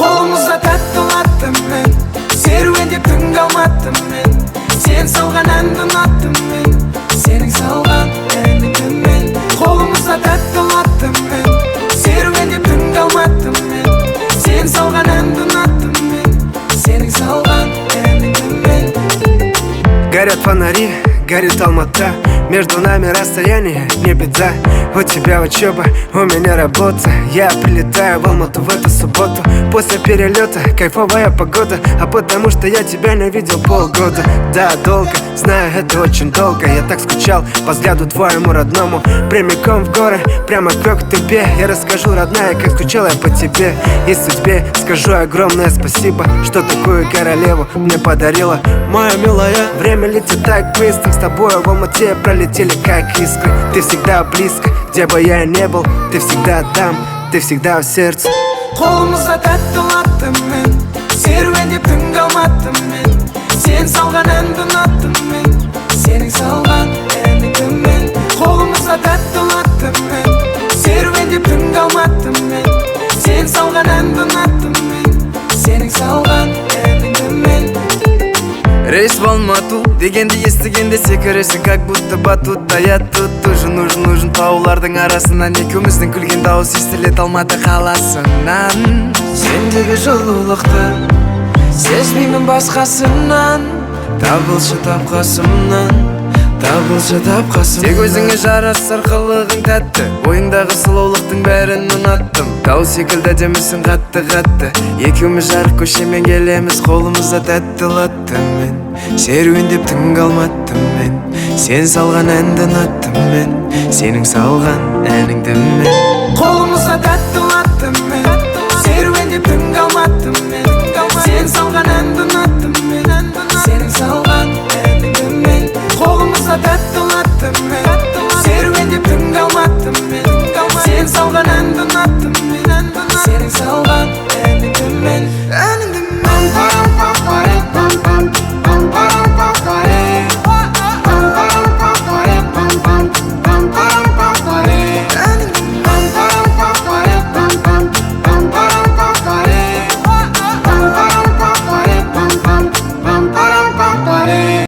Қолымызда тәттілаттым мен, серуендеп түн қалматтым мен. Сен салған әнді ұнаттым мен, сенің салған әніңді мен. Қолымызда тәттілаттым мен, серуендеп түн қалматтым мен. Сен салған әнді ұнаттым мен, сенің салған әніңді мен. Горят фонари, горит Алмата, между нами расстояние, не беда. У тебя учеба, у меня работа. Я прилетаю в Алмату в эту субботу. После перелета кайфовая погода, а потому что я тебя не видел полгода. Да, долго, знаю, это очень долго. Я так скучал по взгляду твоему родному. Прямиком в горы, прямо к тебе. Я расскажу, родная, как скучал я по тебе и судьбе. Скажу огромное спасибо, что такую королеву мне подарила. Моя милая, время летит так быстро. С тобой в Алмате пролетели как искры. Ты всегда близко, где бы я ни был. Ты всегда там, ты всегда в сердце. Қолымызда тәттілаттым мен, серуендеп түн қалматтым мен. Сен салған әнді ұнаттым мен, сенің салған әніңді мен. Қолымызда тәттілаттым мен, серуендеп түн қалматтым мен. Сен салған әнді ұнаттым мен, сенің салған әніңді мен. Рейс в Алмату дегенде естігенде секіресің, как будто батутта. Я тут нужен таулардың арасынан. Екеуміздің күлген дауыс естілет Алматы қаласынан. Сендегі жылулықты сезбеймін басқасынан. Табылшы тапқасымнан, табылшы тапқасымнан. Тек өзіңе жарасар қылығың тәтті, бойыңдағы сұлулықтың бәрін ұнаттым. Тау секілді демісің қатты. Екеуміз жарық көшемен келеміз, қолымызда тәттілаттым мен. Серуендеп түн қалматтым мен, сен салған әнді ұнаттым мен, сенің салған әніңді мен. Қолымызда тәттілаттым мен, серуендеп түн қалматтым мен.